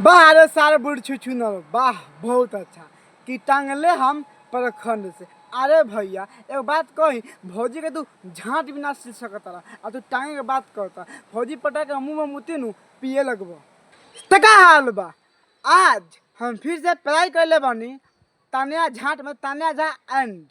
वाह रे सारे बुढ़ छुछुनर वाह बहुत अच्छा कि टांगले हम प्रखंड से। अरे भैया एक बात कही, भौजी के तू झाँट भी ना सीख सकता आ तू टांगे के बात करता। भौजी पटा के मुँह में मुती नु पिए लगबो। तो का हाल बा? आज हम फिर से पढ़ाई कर ले बनी तानिया झाँट में तानिया झा एंड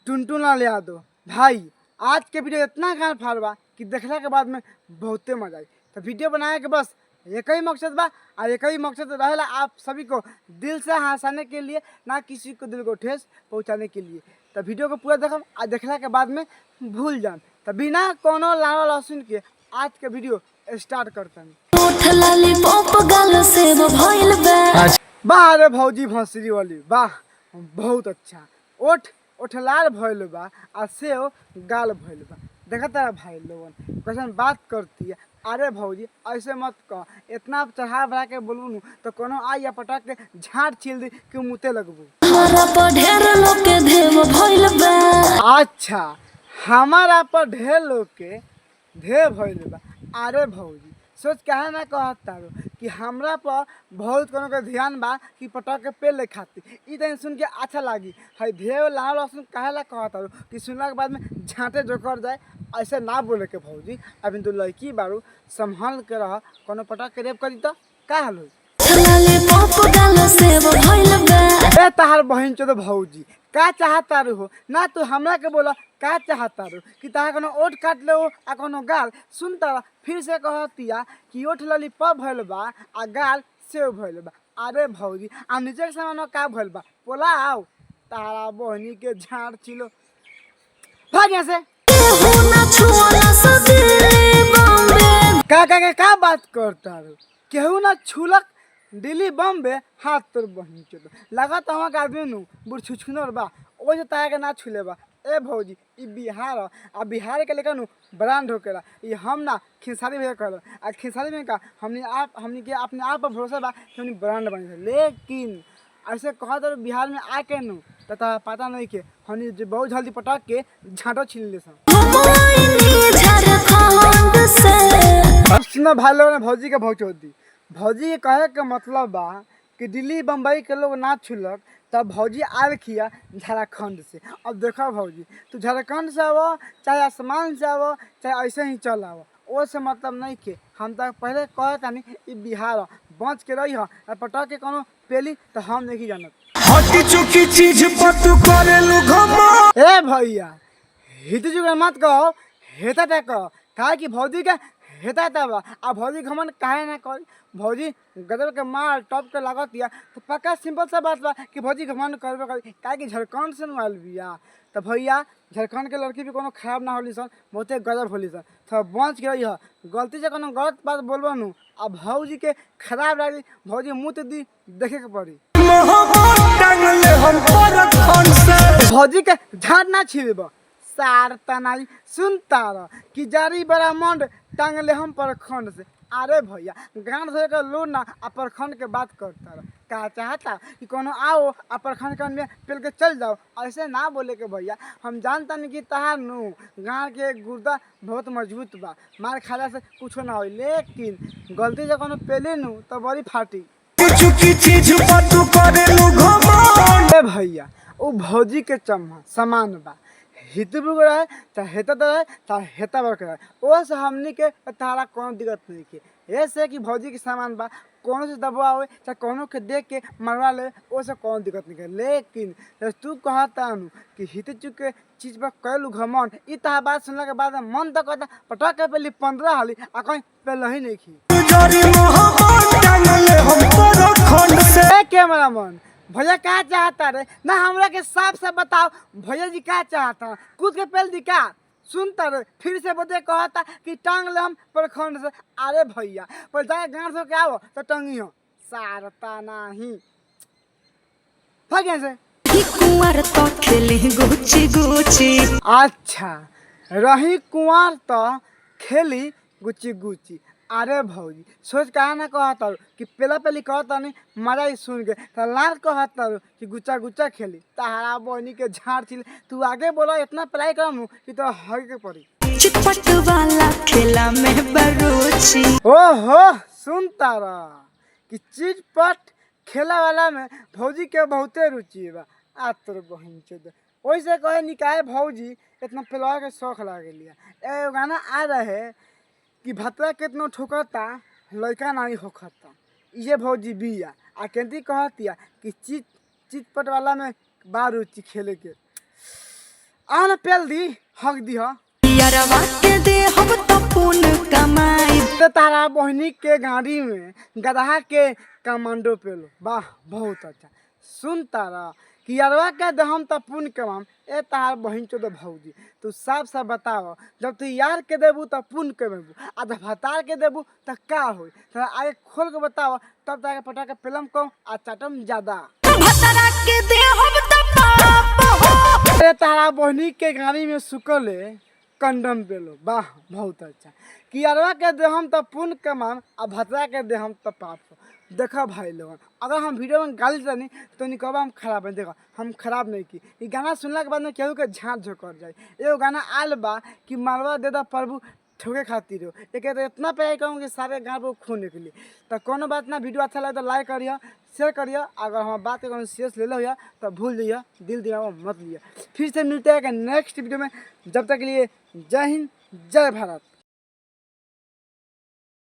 टुनटुन ला ले दो भाई। आज के वीडियो इतना गान फाड़बा कि देखने के बाद में बहुते मजा आई। तो वीडियो बनाए के बस एक ही मकसद बा और एक ही मकसद रहेला आप सभी को दिल से हंसाने के लिए, ना किसी को दिल को ठेस पहुंचाने के लिए। तो वीडियो को पूरा देखम और देखने के बाद में भूल जान। तो बिना कोनो लावा लहसुन के आज के वीडियो स्टार्ट करते हैं। वाह रे भौजी भंसरी वाली वाह बहुत अच्छा। ओठ ओठ लाल भइल बा आ सेव गाल भइल बा। देखा तारा भाई लोगन कैसन बात करती है। अरे भौजी ऐसे मत कह, इतना चढ़ा बढ़ा के बोलू नु तो कोनो आई या पटक के झाट छील दी कि मुते लगबू। अच्छा हमारा पर ढेर लोग के ढेर भइल बा। अरे भौजी सोच कहे ना कहता कि हमरा पर बहुत कोनो के ध्यान बा कि पटक के पेड़ ले खाती। ई तनी सुन के अच्छा लागी है ढेर लाल लहसुन कहे ला कहता कि सुनला के बाद में झाँटे जो कर जाए। ऐसे ना बोले के भौजी, अभी तू लड़की बारू संभाल के रह, कोनो पटक के रेप करी तो का हाल होई? ए तहार बहन चो भौजी का चाहता रू हो ना तू हमरा के बोला का चाहता रू कि तहार कोनो ओठ काट ले हो आ कोनो गाल सुनता फिर से कहतिया कि ओठ लॉलीपॉप भइल बा आ गाल सेव भइल बा। अरे भौजी आ नीचे के सामान का भइल बा बोला आओ तारा बहनी के झाड़ छिलो भाग यहाँ से। का बात करता रू? केहू ना छुलक दिल्ली बॉम्बे हाथ तोर बहनी चो लगा तो हमारे आदमी नु बुढ़ छुछुनर बा ओ जो ताया के ना छुले बा। ए भौजी ई बिहार आ बिहार के लेकर नु ब्रांड होकेला। ई हम ना खिसारी भैया कर आ खिसारी में का हमनी के अपने आप पर भरोसा बा कि हमनी ब्रांड बने। लेकिन ऐसे कहा तो बिहार में आके नु तथा पता नहीं के हमनी जो बहुत जल्दी पटक के झाँटो छीन ले सन। सुनो भाई लोगों ने भौजी के बहुत दी भौजी के कहे के मतलब बा कि दिल्ली बम्बई के लोग ना छुलक तब भौजी आल खिया झारखंड से। अब देखो भौजी तू झारखंड से आवो चाहे आसमान से आवो चाहे ऐसे ही चल आवो वो से मतलब नहीं के हम तो पहले कहे तानी ई बिहार बच के रही है पटक के कोनो पेली तो हम नहीं जानत। ए भैया हित जुग मत कहो हेता तक कहो काहे कि भौजी के हेता तब आ भौजी घमन काहे ना कर। भौजी गदर के मार टॉप के लागत या तो पक्का सिंपल सा बात बा कि भौजी घमन करबे कर काहे कि झारखंड से आइल बिया। तो भैया झारखंड के लड़की भी कोनो खराब ना होली सन बहुते गजब होली सन। तो बच गई है गलती से कोनो गलत बात बोलबो नु आ भौजी के खराब लागी भौजी मुँह तो दी देखे के पड़ी। भौजी के झाड़ ना छिड़ब सार तनाई सुनता रह कि जारी बड़ा मंड टांगले हम प्रखंड से। अरे भैया गांड से का लो ना आ प्रखंड के बात करता रह का चाहता कि कोनो आओ आ प्रखंड के में पेल के चल जाओ ऐसे ना बोले के भैया। हम जानता नहीं कि तहार नु गांव के गुर्दा बहुत मजबूत बा मार खाला से कुछो ना हो। लेकिन गलती से कोनो पेले नु तो बड़ी फाटी। ए भैया वो भौजी के चम्मा समान बा हितबू रहे चाहे हेता रहे चाहे हेता बरक रहे वो से हमनी के तारा कोनो दिक्कत नहीं के। ऐसे कि भौजी के सामान बा कोनो से दबावे चाहे कोनो के देख के मरवा ले वो से कोनो दिक्कत नहीं के। लेकिन तू कहता नु कि हित चुक के चीज पर कैलू घमंड ई तहा बात सुनला के बाद मन तो कहता पटक के पहले 15 हाली आ कहीं पहले ही नहीं की। कैमरा मन भैया क्या चाहता रे ना हमरा के साफ से बताओ भैया जी क्या चाहता कूद के पेल दी का सुनता रे फिर से बदे कहता कि टांग ले हम प्रखंड से। अरे भैया पर जाए गांव से क्या हो तो टंगी हो सारता नहीं भाग से। तो खेली गुची गुची अच्छा रही कुंवर तो खेली गुची गुची। अरे भौजी सोच कहा ना कहता कि पेला पेली कहता नहीं मजा ही सुन के तो लाल कहता कि गुच्चा गुच्चा खेली तारा बहनी के झाड़ छिल। तू आगे बोला इतना पढ़ाई करमू कि तो हग के पड़ी। चितपट वाला खेला में बरूची। ओहो सुनता रहा कि चिटपट खेला वाला में भौजी के बहुते रुचि बा। आ तोर बहन चोद वैसे कहे निकाय भौजी इतना पिलवा के शौक लागे लिया। एगो गाना आ रहे कि भतवा कितनो ठोकता लड़का नहीं होखता, ये भौजी बिया आ केंती कहतिया कि चिटपट वाला में बा रुचि खेले के। आ ना पेल दी हक दी हो यारवा के दे हम तो पुन कमाई। तो तारा बहनी के गाड़ी में गधा के कमांडो पेलो, वाह बहुत अच्छा। सुन तारा कि यारवा के दे हम तो पुन कमाम। ए तार बहन चो दो भौजी तू साफ साफ बताओ, जब तू यार के देबू तो पुन कमेबू आ जब भतार के देबू तो का होई? तो आगे खोल के बताओ, तब ताके पटा के फिल्म कम आ चटम ज्यादा। भतरा के दे हम तो पाप हो। ए तारा बहनी के गाड़ी में सुकले कंडम पेलो, वाह बहुत अच्छा। कि यारवा के दे हम तो पुण्य कमाम आ भतरा के दे हम तो पाप हो। देखा भाई लोगन, अगर हम वीडियो में गाली तनी तो नहीं कहबा हम खराब है। देखो हम खराब नहीं की, ये गाना सुनला के बाद में केहू के झाँझ झोंकर जाए। एगो गाना आल बा कि मारवा दे दा प्रभु ठोके खातिर हो, एक तो इतना प्यार कहूँ कि सारे गाँव को खून निकली। तो कोनो बात ना, वीडियो अच्छा लगे तो लाइक करिए, शेयर करिए। अगर हमारे बात के सीरियस ले लो तो भूल जाइए, दिल दिमाग मत लिया। फिर से मिलते हैं नेक्स्ट वीडियो में, जब तक के लिए जय हिंद जय भारत।